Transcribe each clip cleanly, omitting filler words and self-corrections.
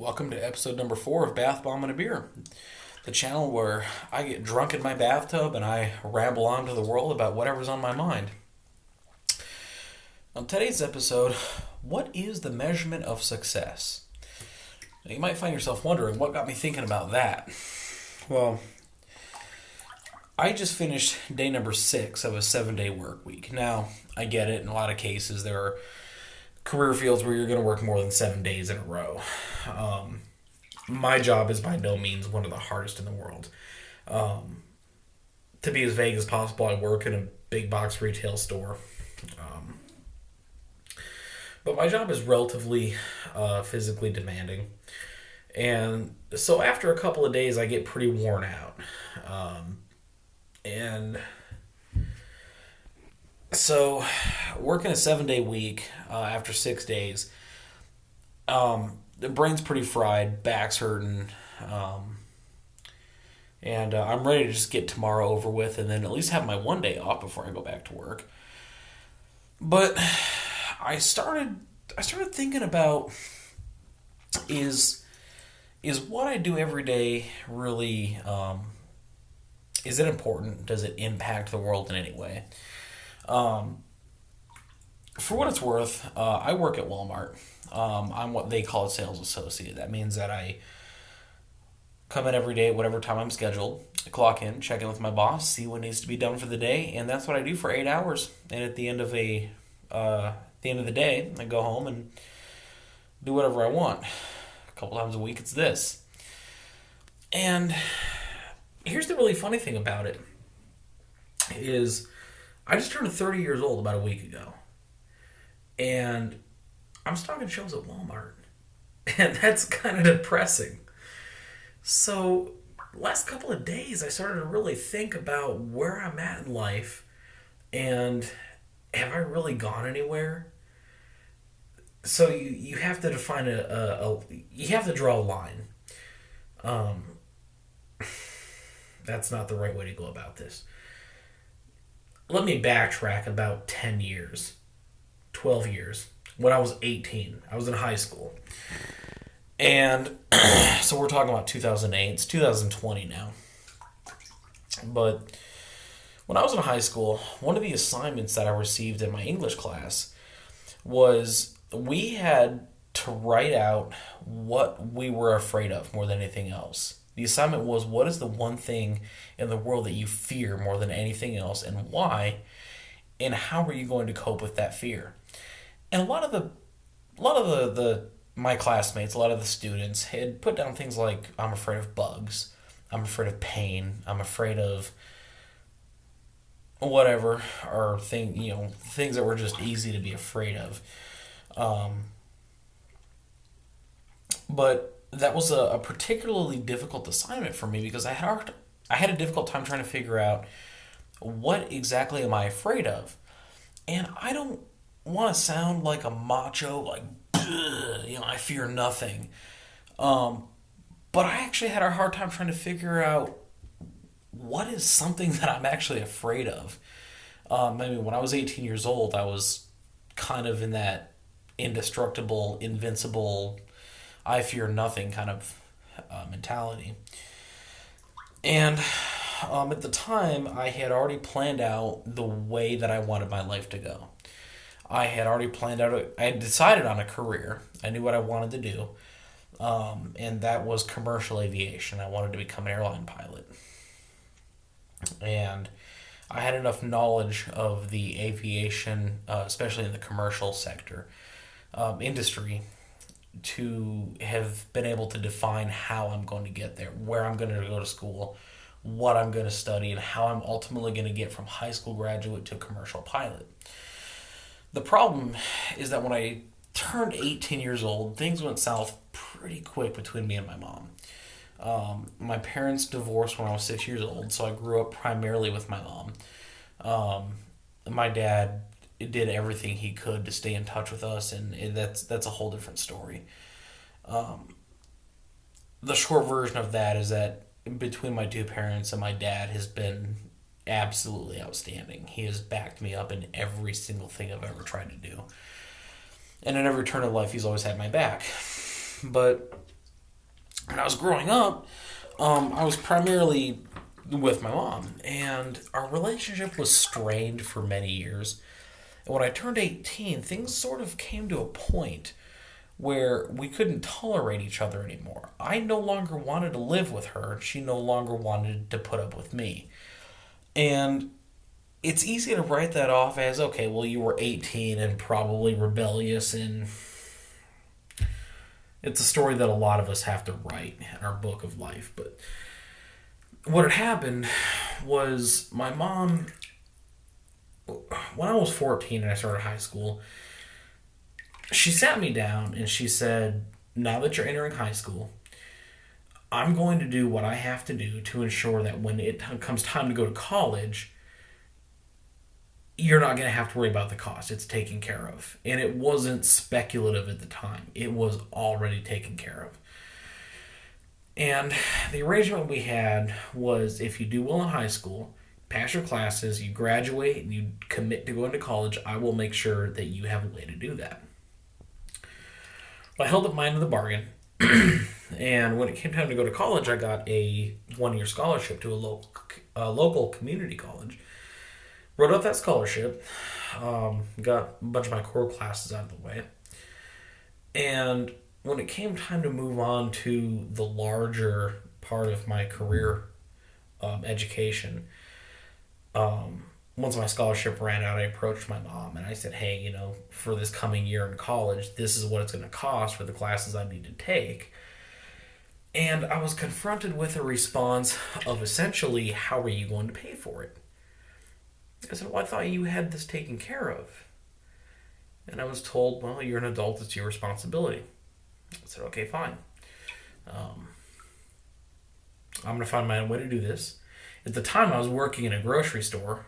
Welcome to episode number 4 of Bath Bomb and a Beer, the channel where I get drunk in my bathtub and I ramble on to the world about whatever's on my mind. On today's episode, what is the measurement of success? Now, you might find yourself wondering what got me thinking about that. Well, I just finished day number 6 of a 7-day work week. Now, I get it, in a lot of cases there are career fields where you're going to work more than 7 days in a row. My job is by no means one of the hardest in the world. To be as vague as possible, I work in a big box retail store. But my job is relatively physically demanding. And so after a couple of days, I get pretty worn out. And so working a 7-day week after 6 days, the brain's pretty fried, back's hurting, and I'm ready to just get tomorrow over with and then at least have my one day off before I go back to work. But I started thinking about is what I do every day really is it important? Does it impact the world in any way? For what it's worth, I work at Walmart. I'm what they call a sales associate. That means that I come in every day at whatever time I'm scheduled, clock in, check in with my boss, see what needs to be done for the day, and that's what I do for 8 hours. And at the end of the day, I go home and do whatever I want. A couple times a week, it's this. And here's the really funny thing about it is I just turned 30 years old about a week ago. And I'm stocking shelves at Walmart. And that's kind of depressing. So, last couple of days, I started to really think about where I'm at in life. And have I really gone anywhere? So, you have to define you have to draw a line. That's not the right way to go about this. Let me backtrack about 10 years, 12 years. When I was 18, I was in high school. And so we're talking about 2008. It's 2020 now. But when I was in high school, one of the assignments that I received in my English class was we had to write out what we were afraid of more than anything else. The assignment was, what is the one thing in the world that you fear more than anything else, and why, and how are you going to cope with that fear? And a lot of my classmates, a lot of the students had put down things like, I'm afraid of bugs, I'm afraid of pain, I'm afraid of whatever, or things that were just easy to be afraid of. But that was a particularly difficult assignment for me because I had a difficult time trying to figure out what exactly am I afraid of. And I don't want to sound like a macho, like, I fear nothing. But I actually had a hard time trying to figure out what is something that I'm actually afraid of. When I was 18 years old, I was kind of in that indestructible, invincible, I fear nothing kind of mentality. And at the time, I had already planned out the way that I wanted my life to go. I had decided on a career. I knew what I wanted to do. And that was commercial aviation. I wanted to become an airline pilot. And I had enough knowledge of the aviation, especially in the commercial sector, industry, to have been able to define how I'm going to get there, where I'm going to go to school, what I'm going to study, and how I'm ultimately going to get from high school graduate to commercial pilot. The problem is that when I turned 18 years old, things went south pretty quick between me and my mom. My parents divorced when I was 6 years old, so I grew up primarily with my mom. My dad did everything he could to stay in touch with us, and that's a whole different story. The short version of that is that between my two parents and my dad has been absolutely outstanding. He has backed me up in every single thing I've ever tried to do. And in every turn of life, he's always had my back. But I was growing up, I was primarily with my mom, and our relationship was strained for many years. And when I turned 18, things sort of came to a point where we couldn't tolerate each other anymore. I no longer wanted to live with her. She no longer wanted to put up with me. And it's easy to write that off as, okay, well, you were 18 and probably rebellious, and it's a story that a lot of us have to write in our book of life. But what had happened was my mom, when I was 14 and I started high school, she sat me down and she said, now that you're entering high school, I'm going to do what I have to do to ensure that when it comes time to go to college, you're not going to have to worry about the cost. It's taken care of. And it wasn't speculative at the time. It was already taken care of. And the arrangement we had was, if you do well in high school, pass your classes, you graduate, and you commit to going to college, I will make sure that you have a way to do that. Well, I held up my end of the bargain. And when it came time to go to college, I got a one-year scholarship to a local community college. Wrote up that scholarship, got a bunch of my core classes out of the way. And when it came time to move on to the larger part of my career education, once my scholarship ran out, I approached my mom and I said, hey, for this coming year in college, this is what it's going to cost for the classes I need to take. And I was confronted with a response of essentially, how are you going to pay for it? I said, well, I thought you had this taken care of. And I was told, well, you're an adult, it's your responsibility. I said, okay, fine. I'm going to find my own way to do this. At the time, I was working in a grocery store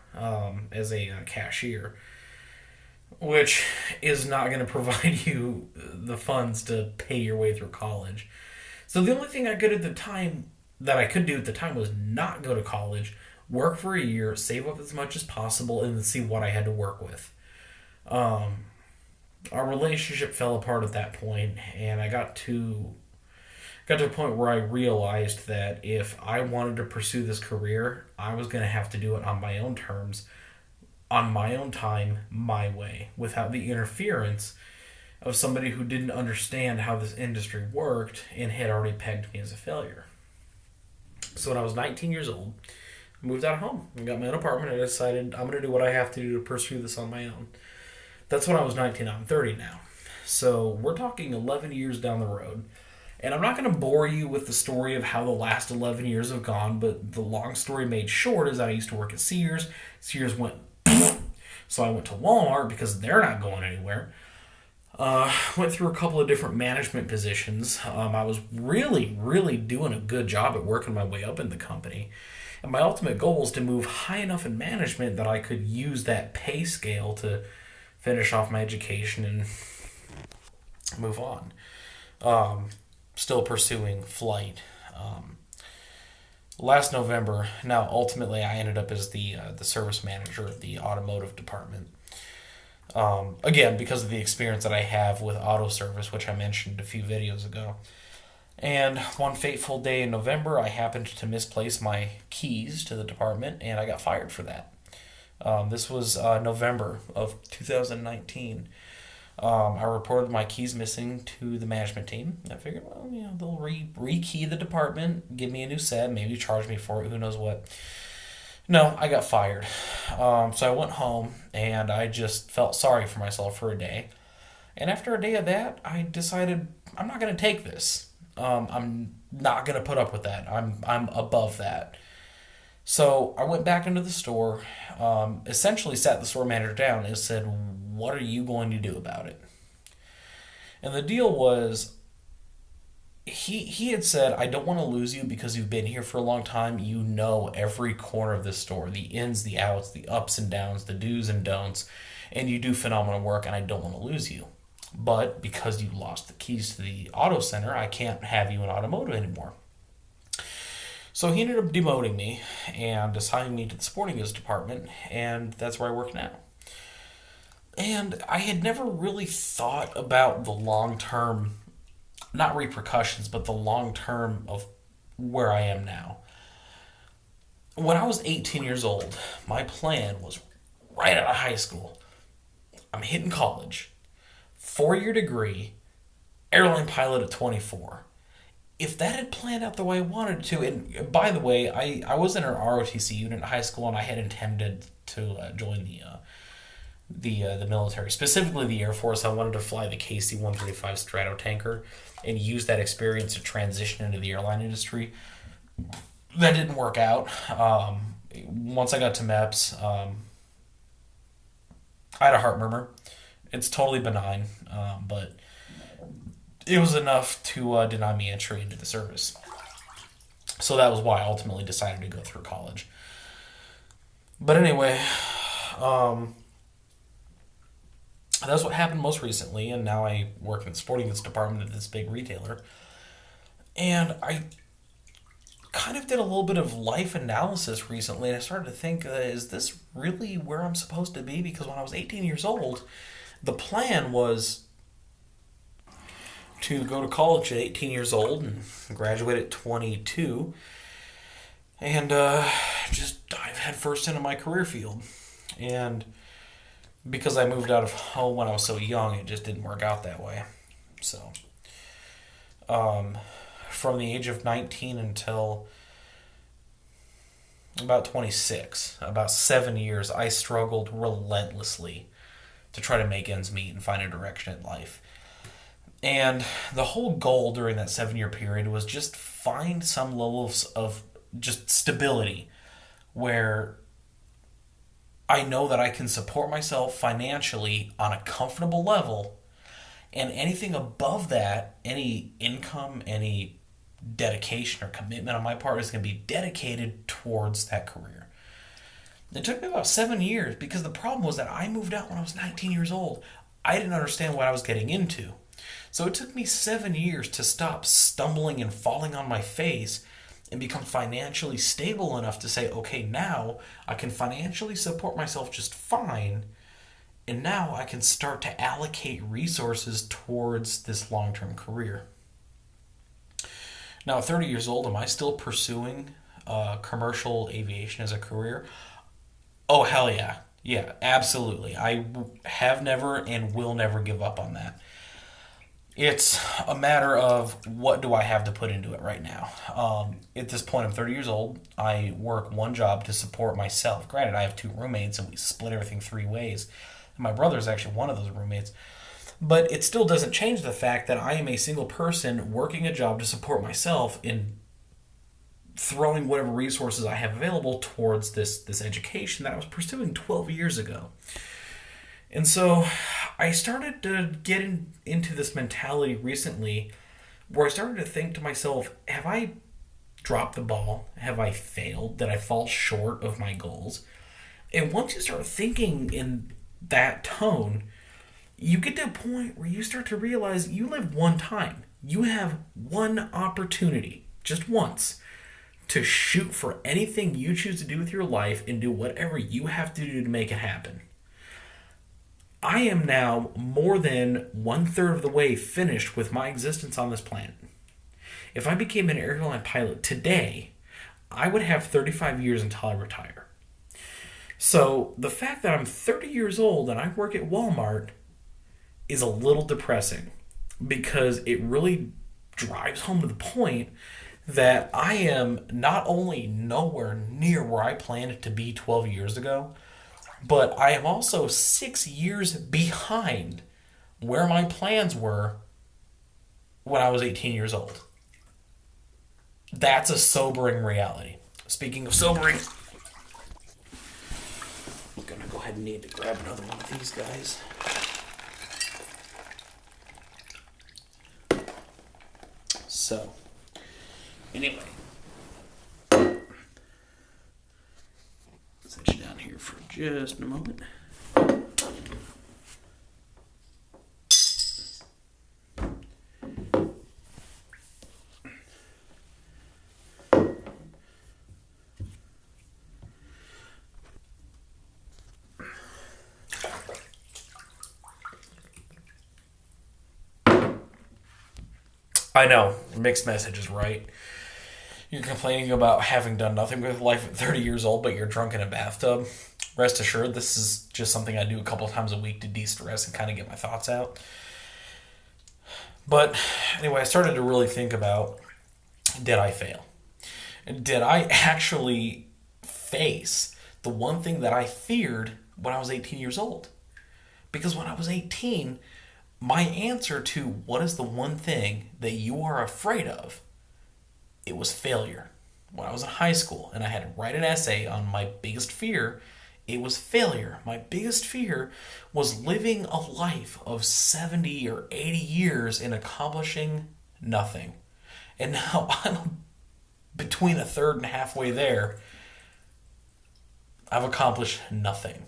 as a cashier, which is not going to provide you the funds to pay your way through college. So the only thing I could do at the time was not go to college, work for a year, save up as much as possible, and then see what I had to work with. Our relationship fell apart at that point, and I got to a point where I realized that if I wanted to pursue this career, I was going to have to do it on my own terms, on my own time, my way, without the interference of somebody who didn't understand how this industry worked and had already pegged me as a failure. So when I was 19 years old, I moved out of home and got my own apartment, and I decided I'm going to do what I have to do to pursue this on my own. That's when I was 19. I'm 30 now. So we're talking 11 years down the road. And I'm not going to bore you with the story of how the last 11 years have gone, but the long story made short is that I used to work at Sears. Sears went, so I went to Walmart because they're not going anywhere. Went through a couple of different management positions. I was really, really doing a good job at working my way up in the company. And my ultimate goal was to move high enough in management that I could use that pay scale to finish off my education and move on. Still pursuing flight. Last November, now ultimately I ended up as the service manager of the automotive department. Again, because of the experience that I have with auto service, which I mentioned a few videos ago. And one fateful day in November, I happened to misplace my keys to the department, and I got fired for that. This was November of 2019. I reported my keys missing to the management team. I figured, well, they'll re-key the department, give me a new set, maybe charge me for it, who knows what. No, I got fired. So I went home, and I just felt sorry for myself for a day. And after a day of that, I decided I'm not going to take this. I'm not going to put up with that. I'm above that. So I went back into the store, essentially sat the store manager down and said, what are you going to do about it? And the deal was, he had said, I don't want to lose you because you've been here for a long time. You know every corner of this store, the ins, the outs, the ups and downs, the do's and don'ts, and you do phenomenal work, and I don't want to lose you. But because you lost the keys to the auto center, I can't have you in automotive anymore. So he ended up demoting me and assigning me to the sporting goods department, and that's where I work now. And I had never really thought about the long-term not repercussions, but the long term of where I am now. When I was 18 years old, my plan was right out of high school. I'm hitting college, 4-year degree, airline pilot at 24. If that had planned out the way I wanted to, and by the way, I was in an ROTC unit in high school, and I had intended to join the military, specifically the Air Force. I wanted to fly the KC-135 Stratotanker and use that experience to transition into the airline industry. That didn't work out. Once I got to MEPS, I had a heart murmur. It's totally benign, but it was enough to deny me entry into the service. So that was why I ultimately decided to go through college. But anyway, that's what happened most recently, and now I work in the sporting goods department at this big retailer. And I kind of did a little bit of life analysis recently, and I started to think, is this really where I'm supposed to be? Because when I was 18 years old, the plan was to go to college at 18 years old and graduate at 22 and just dive headfirst into my career field. And because I moved out of home when I was so young, it just didn't work out that way. So, from the age of 19 until about 26, about 7 years, I struggled relentlessly to try to make ends meet and find a direction in life. And the whole goal during that 7-year period was just find some level of just stability where I know that I can support myself financially on a comfortable level, and anything above that, any income, any dedication or commitment on my part is going to be dedicated towards that career. It took me about 7 years because the problem was that I moved out when I was 19 years old. I didn't understand what I was getting into. So it took me 7 years to stop stumbling and falling on my face and become financially stable enough to say, okay, now I can financially support myself just fine, and now I can start to allocate resources towards this long-term career. Now, at 30 years old, am I still pursuing commercial aviation as a career? Oh, hell yeah. Yeah, absolutely. I have never and will never give up on that. It's a matter of what do I have to put into it right now. At this point, I'm 30 years old. I work one job to support myself. Granted, I have 2 roommates and we split everything 3 ways. My brother's actually one of those roommates. But it still doesn't change the fact that I am a single person working a job to support myself and throwing whatever resources I have available towards this education that I was pursuing 12 years ago. And so I started to get into this mentality recently where I started to think to myself, have I dropped the ball? Have I failed? Did I fall short of my goals? And once you start thinking in that tone, you get to a point where you start to realize you live one time. You have one opportunity, just once, to shoot for anything you choose to do with your life and do whatever you have to do to make it happen. I am now more than 1/3 of the way finished with my existence on this planet. If I became an airline pilot today, I would have 35 years until I retire. So the fact that I'm 30 years old and I work at Walmart is a little depressing because it really drives home to the point that I am not only nowhere near where I planned to be 12 years ago, but I am also 6 years behind where my plans were when I was 18 years old. That's a sobering reality. Speaking of sobering, I'm going to go ahead and need to grab another one of these guys. So, anyway, set you down here for just a moment. I know, mixed messages, right? You're complaining about having done nothing with life at 30 years old, but you're drunk in a bathtub. Rest assured, this is just something I do a couple times a week to de stress and kind of get my thoughts out. But anyway, I started to really think about, did I fail? Did I actually face the one thing that I feared when I was 18 years old? Because when I was 18, my answer to what is the one thing that you are afraid of, it was failure. When I was in high school and I had to write an essay on my biggest fear, it was failure. My biggest fear was living a life of 70 or 80 years and accomplishing nothing. And now I'm between a third and halfway there. I've accomplished nothing.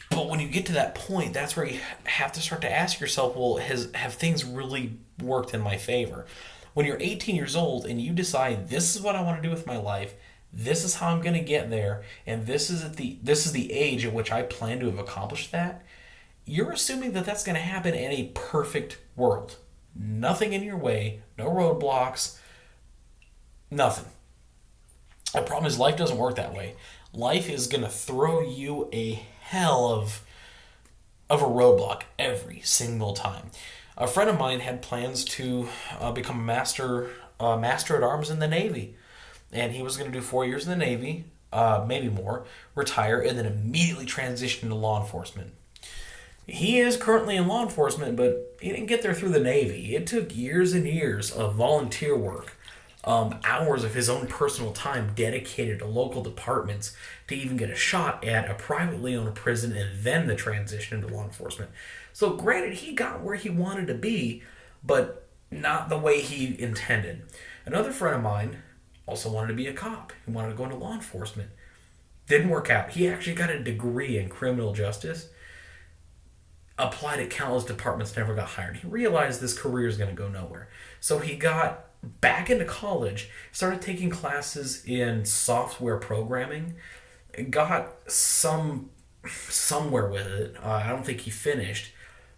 But when you get to that point, that's where you have to start to ask yourself, well, have things really worked in my favor? When you're 18 years old and you decide, this is what I want to do with my life, this is how I'm going to get there, and this is the age at which I plan to have accomplished that, you're assuming that that's going to happen in a perfect world. Nothing in your way, no roadblocks, nothing. The problem is life doesn't work that way. Life is going to throw you a hell of a roadblock every single time. A friend of mine had plans to become master at arms in the Navy, and he was going to do 4 years in the Navy, maybe more, retire, and then immediately transition into law enforcement. He is currently in law enforcement, but he didn't get there through the Navy. It took years and years of volunteer work, hours of his own personal time dedicated to local departments to even get a shot at a privately owned prison and then the transition into law enforcement. So granted, he got where he wanted to be, but not the way he intended. Another friend of mine also wanted to be a cop. He wanted to go into law enforcement. Didn't work out. He actually got a degree in criminal justice, applied at countless departments, never got hired. He realized this career is going to go nowhere. So he got back into college, started taking classes in software programming, got somewhere with it. I don't think he finished,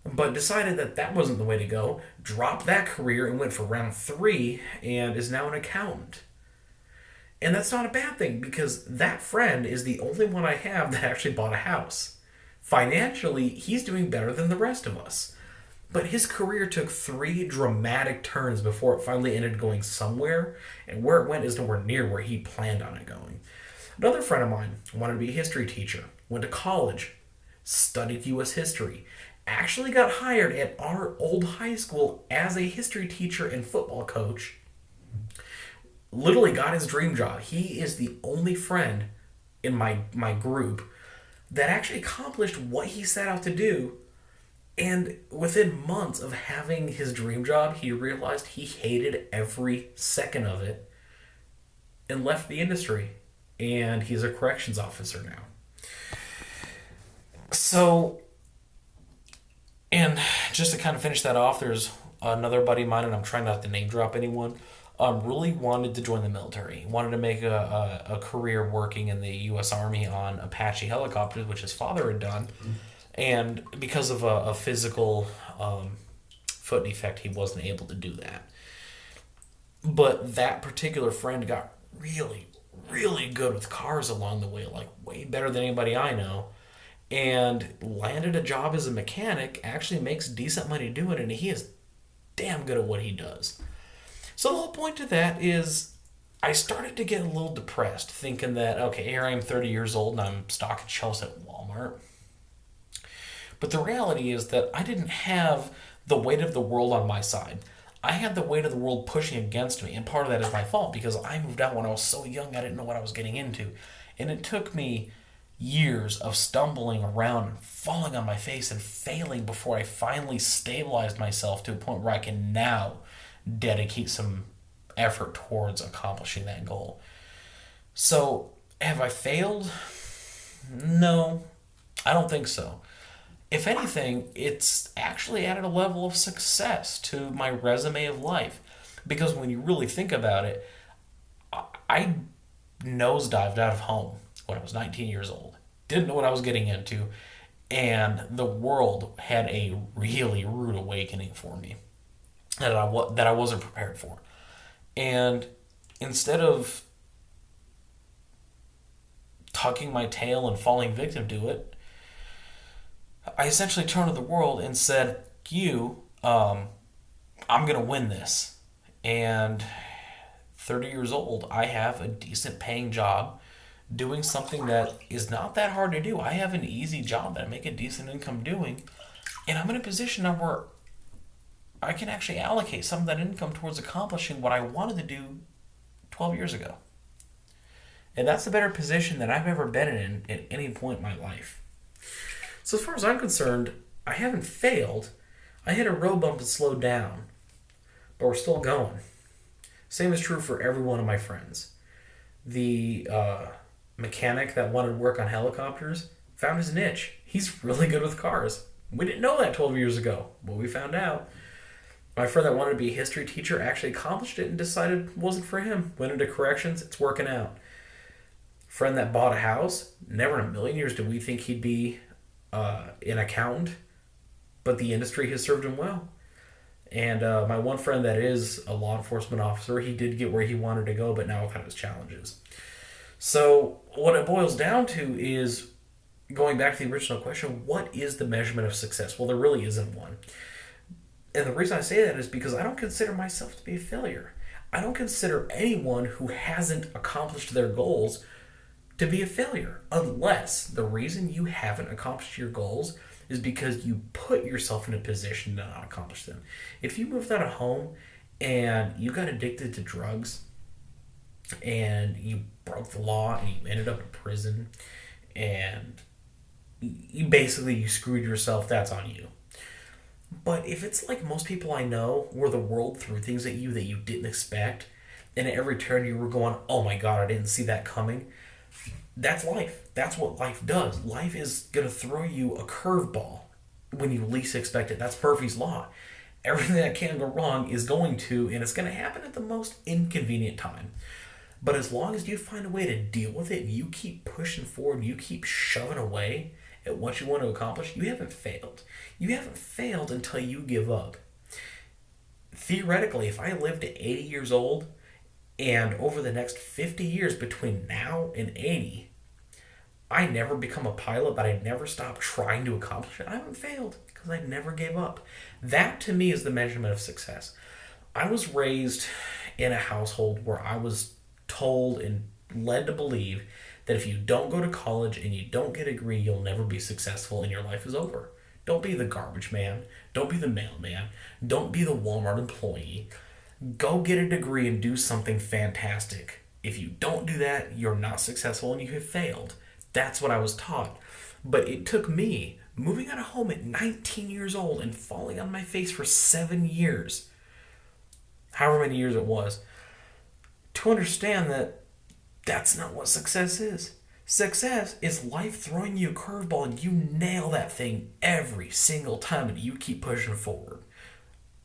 but decided that that wasn't the way to go, dropped that career and went for round 3 and is now an accountant. And that's not a bad thing, because that friend is the only one I have that actually bought a house. Financially, he's doing better than the rest of us. But his career took 3 dramatic turns before it finally ended going somewhere, and where it went is nowhere near where he planned on it going. Another friend of mine wanted to be a history teacher, went to college, studied U.S. history, actually got hired at our old high school as a history teacher and football coach, literally got his dream job. He is the only friend in my group that actually accomplished what he set out to do. And within months of having his dream job, he realized he hated every second of it and left the industry. And he's a corrections officer now. So, and just to kind of finish that off, there's another buddy of mine, and I'm trying not to name drop anyone, really wanted to join the military. He wanted to make a career working in the U.S. Army on Apache helicopters, which his father had done. And because of a physical foot defect, he wasn't able to do that. But that particular friend got really, really good with cars along the way, like way better than anybody I know, and landed a job as a mechanic, actually makes decent money doing it, and he is damn good at what he does. So the whole point to that is I started to get a little depressed, thinking that, okay, here I am 30 years old and I'm stocking shelves at Walmart. But the reality is that I didn't have the weight of the world on my side. I had the weight of the world pushing against me, and part of that is my fault because I moved out when I was so young I didn't know what I was getting into. And it took me years of stumbling around and falling on my face and failing before I finally stabilized myself to a point where I can now dedicate some effort towards accomplishing that goal. So, have I failed? No, I don't think so. If anything, it's actually added a level of success to my resume of life. Because when you really think about it, I nosedived out of home when I was 19 years old. Didn't know what I was getting into. And the world had a really rude awakening for me. that I wasn't prepared for. And instead of tucking my tail and falling victim to it, I essentially turned to the world and said, "You, I'm gonna win this." And 30 years old, I have a decent paying job doing something that is not that hard to do. I have an easy job that I make a decent income doing, and I'm in a position now where I can actually allocate some of that income towards accomplishing what I wanted to do 12 years ago. And that's a better position than I've ever been in at any point in my life. So, as far as I'm concerned, I haven't failed. I hit a road bump and slowed down, but we're still going. Same is true for every one of my friends. The mechanic that wanted to work on helicopters found his niche. He's really good with cars. We didn't know that 12 years ago, but we found out. My friend that wanted to be a history teacher actually accomplished it and decided it wasn't for him. Went into corrections, it's working out. Friend that bought a house, never in a million years did we think he'd be an accountant, but the industry has served him well. And my one friend that is a law enforcement officer, he did get where he wanted to go, but now it had his challenges. So what it boils down to is, going back to the original question, what is the measurement of success? Well, there really isn't one. And the reason I say that is because I don't consider myself to be a failure. I don't consider anyone who hasn't accomplished their goals to be a failure, unless the reason you haven't accomplished your goals is because you put yourself in a position to not accomplish them. If you moved out of home and you got addicted to drugs and you broke the law and you ended up in prison and you screwed yourself, that's on you. But if it's like most people I know, where the world threw things at you that you didn't expect, and at every turn you were going, "Oh my God, I didn't see that coming," that's life. That's what life does. Life is going to throw you a curveball when you least expect it. That's Murphy's Law. Everything that can go wrong is going to, and it's going to happen at the most inconvenient time. But as long as you find a way to deal with it and you keep pushing forward and you keep shoving away at what you want to accomplish, you haven't failed. You haven't failed until you give up. Theoretically, if I lived to 80 years old and over the next 50 years between now and 80, I never become a pilot, but I never stop trying to accomplish it, I haven't failed because I never gave up. That to me is the measurement of success. I was raised in a household where I was told and led to believe that if you don't go to college and you don't get a degree, you'll never be successful and your life is over. Don't be the garbage man. Don't be the mailman. Don't be the Walmart employee. Go get a degree and do something fantastic. If you don't do that, you're not successful and you have failed. That's what I was taught. But it took me moving out of home at 19 years old and falling on my face for 7 years, however many years it was, to understand that that's not what success is. Success is life throwing you a curveball and you nail that thing every single time and you keep pushing forward.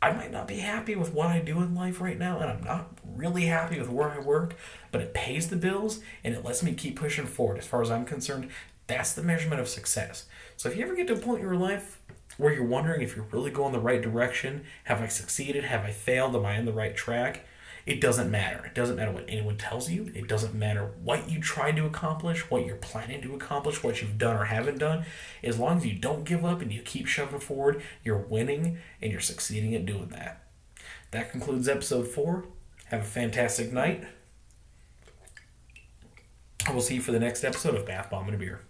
I might not be happy with what I do in life right now, and I'm not really happy with where I work, but it pays the bills and it lets me keep pushing forward. As far as I'm concerned, that's the measurement of success. So if you ever get to a point in your life where you're wondering if you're really going the right direction, have I succeeded, have I failed, am I on the right track? It doesn't matter. It doesn't matter what anyone tells you. It doesn't matter what you tried to accomplish, what you're planning to accomplish, what you've done or haven't done. As long as you don't give up and you keep shoving forward, you're winning and you're succeeding at doing that. That concludes episode 4. Have a fantastic night. I will see you for the next episode of Bath Bomb and a Beer.